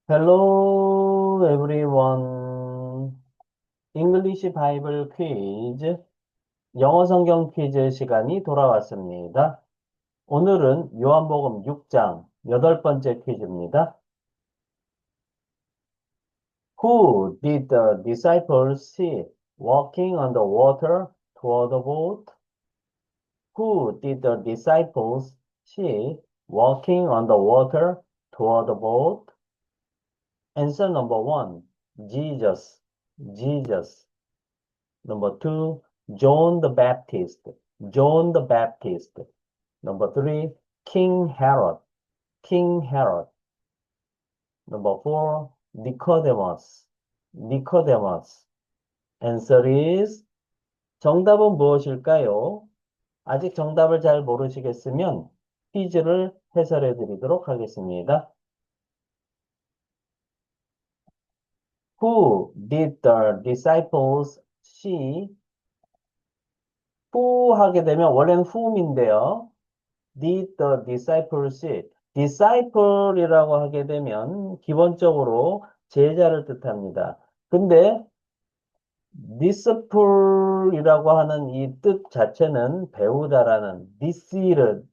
Hello everyone. English Bible quiz. 영어 성경 퀴즈 시간이 돌아왔습니다. 오늘은 요한복음 6장 8번째 퀴즈입니다. Who did the disciples see walking on the water toward the boat? Who did the disciples see walking on the water toward the boat? Answer number one, Jesus. Jesus. Number two, John the Baptist. John the Baptist. Number three, King Herod. King Herod. Number four, Nicodemus. Nicodemus. Answer is 정답은 무엇일까요? 아직 정답을 잘 모르시겠으면 퀴즈를 해설해 드리도록 하겠습니다. Who did the disciples see? Who 하게 되면 원래는 whom인데요. did the disciples see? disciple이라고 하게 되면 기본적으로 제자를 뜻합니다. 근데 disciple이라고 하는 이 뜻 자체는 배우다라는 disciple,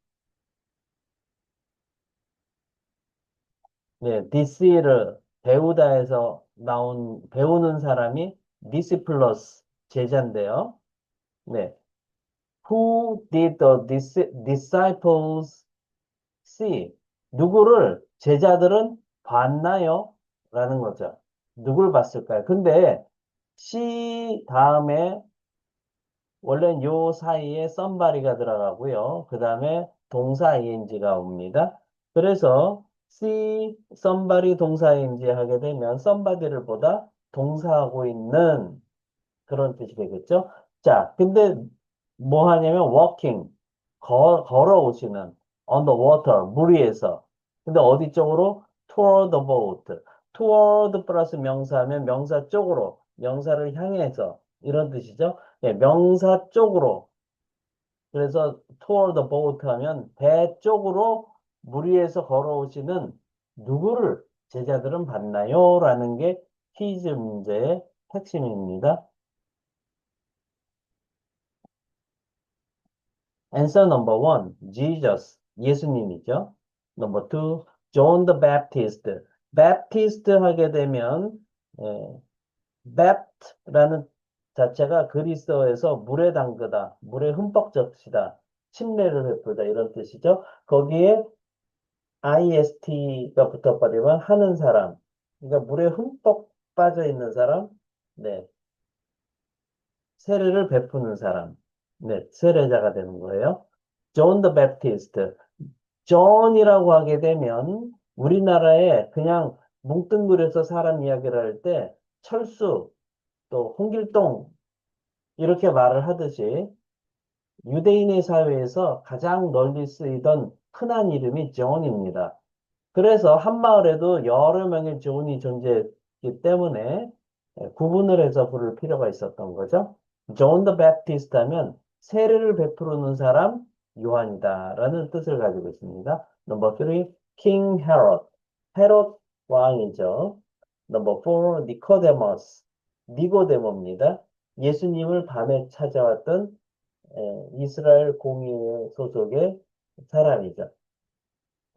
네, disciple 배우다에서 나온 배우는 사람이 discipulus 제자인데요. 네, who did the disciples see? 누구를 제자들은 봤나요? 라는 거죠. 누굴 봤을까요? 근데 see 다음에 원래는 요 사이에 somebody가 들어가고요. 그 다음에 동사 ing가 옵니다. 그래서 see somebody 동사 ing 하게 되면 somebody를 보다 동사하고 있는 그런 뜻이 되겠죠. 자, 근데 뭐 하냐면 walking, 걸어오시는 on the water, 물 위에서. 근데 어디 쪽으로? toward the boat. toward 플러스 명사하면 명사 쪽으로, 명사를 향해서 이런 뜻이죠. 예, 명사 쪽으로. 그래서 toward the boat 하면 배 쪽으로 물 위에서 걸어오시는 누구를 제자들은 봤나요? 라는 게 퀴즈 문제의 핵심입니다. Answer number one, Jesus. 예수님이죠. Number two, John the Baptist. Baptist 하게 되면, bapt라는 자체가 그리스어에서 물에 담그다, 물에 흠뻑 적시다, 침례를 베푸다 이런 뜻이죠. 거기에 ist가 붙어버리면 하는 사람. 그러니까 물에 흠뻑 빠져 있는 사람, 네, 세례를 베푸는 사람, 네, 세례자가 되는 거예요. John the Baptist. 존이라고 하게 되면 우리나라에 그냥 뭉뚱그려서 사람 이야기를 할 때 철수, 또 홍길동 이렇게 말을 하듯이 유대인의 사회에서 가장 널리 쓰이던 흔한 이름이 존입니다. 그래서 한 마을에도 여러 명의 존이 존재했기 때문에 구분을 해서 부를 필요가 있었던 거죠. 존 더 배프티스트 하면 세례를 베푸는 사람 요한이다라는 뜻을 가지고 있습니다. 넘버 3, 킹 헤롯. 헤롯 왕이죠. 넘버 4, 니코데모스. 니고데모입니다. 예수님을 밤에 찾아왔던 이스라엘 공의 소속의 사람이죠.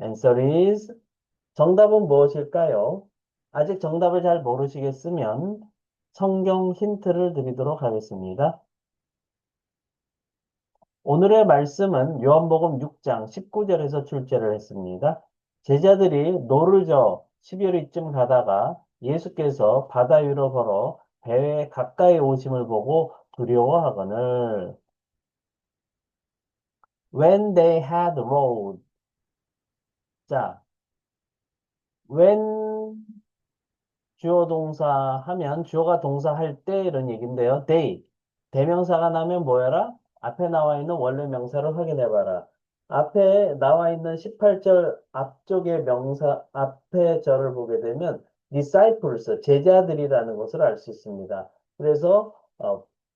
Answer is 정답은 무엇일까요? 아직 정답을 잘 모르시겠으면 성경 힌트를 드리도록 하겠습니다. 오늘의 말씀은 요한복음 6장 19절에서 출제를 했습니다. 제자들이 노를 저 12월이쯤 가다가 예수께서 바다 위로 걸어 배에 가까이 오심을 보고 두려워하거늘 when they had rowed. 자, when 주어 동사 하면 주어가 동사 할 때 이런 얘기인데요. they. 대명사가 나면 뭐여라? 앞에 나와 있는 원래 명사를 확인해 봐라. 앞에 나와 있는 18절 앞쪽의 명사, 앞에 절을 보게 되면 disciples, 제자들이라는 것을 알 수 있습니다. 그래서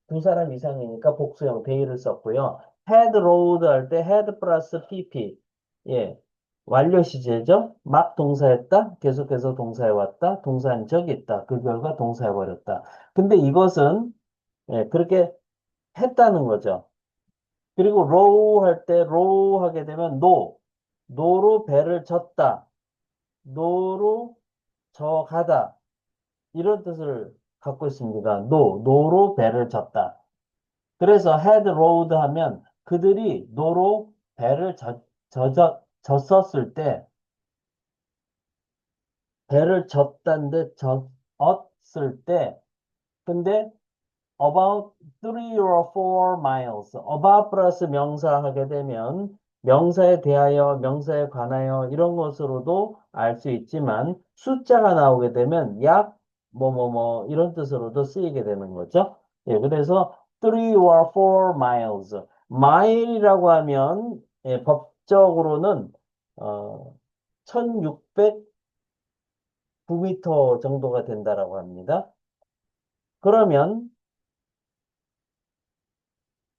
두 사람 이상이니까 복수형 they를 썼고요. had rowed 할 때 had 플러스 pp. 예. 완료 시제죠? 막 동사했다? 계속해서 동사해왔다? 동사한 적이 있다. 그 결과 동사해버렸다. 근데 이것은 예, 그렇게 했다는 거죠. 그리고 row 할 때 row 하게 되면 노로 배를 젓다. 노로 저 가다. 이런 뜻을 갖고 있습니다. 노로 배를 젓다. 그래서 had rowed 하면 그들이 노로 배를 졌었을 때, 배를 졌다는데 졌었을 때, 근데 about 3 or 4 miles. about 플러스 명사 하게 되면 명사에 대하여, 명사에 관하여 이런 것으로도 알 수 있지만 숫자가 나오게 되면 약 뭐뭐뭐 이런 뜻으로도 쓰이게 되는 거죠. 예, 그래서 3 or 4 miles. 마일이라고 하면 예, 법적으로는 1609m 정도가 된다라고 합니다. 그러면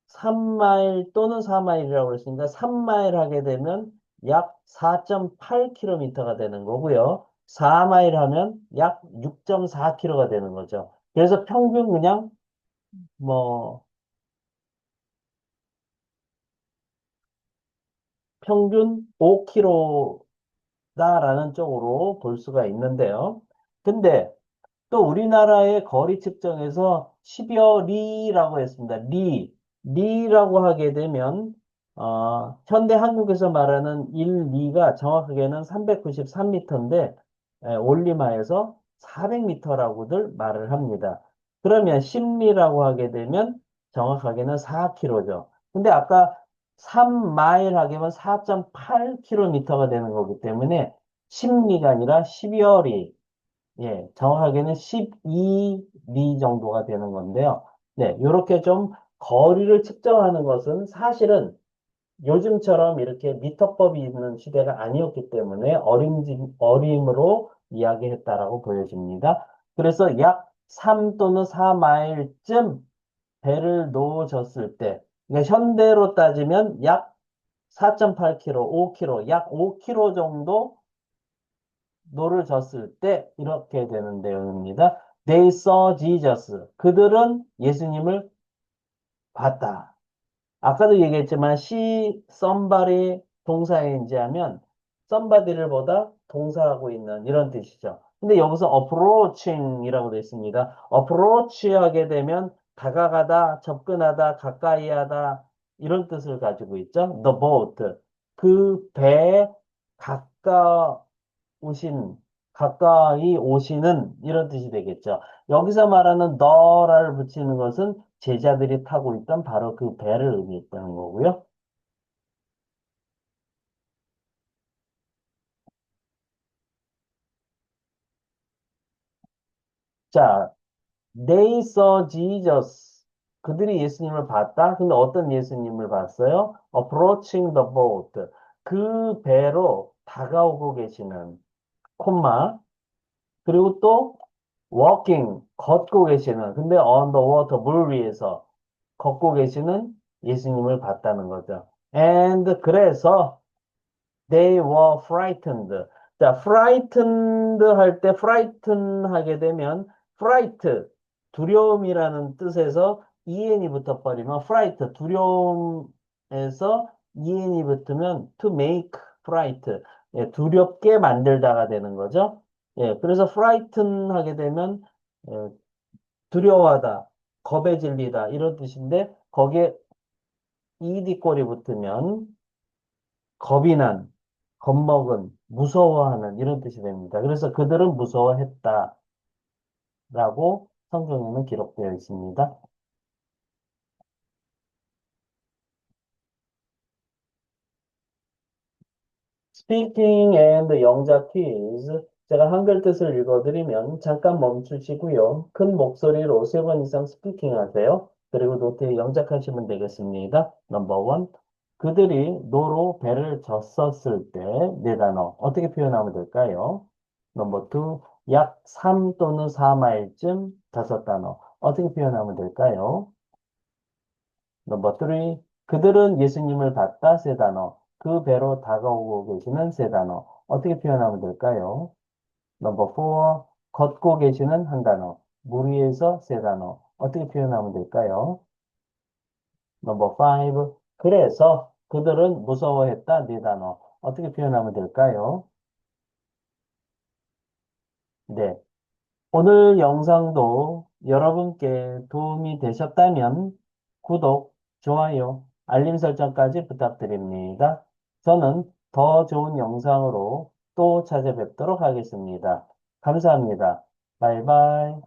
3마일 또는 4마일이라고 했으니까 3마일 하게 되면 약 4.8km가 되는 거고요. 4마일 하면 약 6.4km가 되는 거죠. 그래서 평균 그냥 뭐 평균 5km다라는 쪽으로 볼 수가 있는데요. 근데 또 우리나라의 거리 측정에서 10여 리라고 했습니다. 리라고 하게 되면 현대 한국에서 말하는 1리가 정확하게는 393m인데 올림하여서 400m라고들 말을 합니다. 그러면 10리라고 하게 되면 정확하게는 4km죠. 근데 아까 3마일 하게 되면 4.8km가 되는 거기 때문에 10리가 아니라 10여 리. 예, 정확하게는 12리 정도가 되는 건데요. 네, 이렇게 좀 거리를 측정하는 것은 사실은 요즘처럼 이렇게 미터법이 있는 시대가 아니었기 때문에 어림으로 이야기했다라고 보여집니다. 그래서 약 3 또는 4마일쯤 배를 놓으셨을 때, 그러니까 현대로 따지면 약 4.8km, 5km, 약 5km 정도 노를 졌을 때 이렇게 되는 내용입니다. They saw Jesus. 그들은 예수님을 봤다. 아까도 얘기했지만 see somebody 동사인지 하면 somebody를 보다 동사하고 있는 이런 뜻이죠. 근데 여기서 approaching이라고 되어 있습니다. approach 하게 되면 다가가다, 접근하다, 가까이 하다 이런 뜻을 가지고 있죠. The boat. 그 배에 오신, 가까이 오시는 이런 뜻이 되겠죠. 여기서 말하는 너를 붙이는 것은 제자들이 타고 있던 바로 그 배를 의미했다는 거고요. 자, they saw Jesus. 그들이 예수님을 봤다. 근데 어떤 예수님을 봤어요? Approaching the boat. 그 배로 다가오고 계시는 콤마. 그리고 또 walking, 걷고 계시는, 근데 on the water, 물 위에서 걷고 계시는 예수님을 봤다는 거죠. And 그래서 they were frightened. 자, frightened 할 때 frighten 하게 되면 fright, 두려움이라는 뜻에서 en이 붙어버리면 fright, 두려움에서 en이 붙으면 to make fright, 예, 두렵게 만들다가 되는 거죠. 예, 그래서 frighten 하게 되면 예, 두려워하다, 겁에 질리다 이런 뜻인데 거기에 ed 꼴이 붙으면 겁이 난, 겁먹은, 무서워하는 이런 뜻이 됩니다. 그래서 그들은 무서워했다라고 성경에는 기록되어 있습니다. Speaking and 영작 퀴즈. 제가 한글 뜻을 읽어드리면 잠깐 멈추시고요. 큰 목소리로 3번 이상 스피킹 하세요. 그리고 노트에 영작하시면 되겠습니다. 넘버 원. 그들이 노로 배를 졌었을 때 네 단어 어떻게 표현하면 될까요? 넘버 투. 약 3 또는 4마일쯤 다섯 단어 어떻게 표현하면 될까요? 넘버 3. 그들은 예수님을 봤다 세 단어 그 배로 다가오고 계시는 세 단어. 어떻게 표현하면 될까요? 넘버 4. 걷고 계시는 한 단어. 물 위에서 세 단어. 어떻게 표현하면 될까요? 넘버 5. 그래서 그들은 무서워했다 네 단어. 어떻게 표현하면 될까요? 네. 오늘 영상도 여러분께 도움이 되셨다면 구독, 좋아요, 알림 설정까지 부탁드립니다. 저는 더 좋은 영상으로 또 찾아뵙도록 하겠습니다. 감사합니다. 바이바이.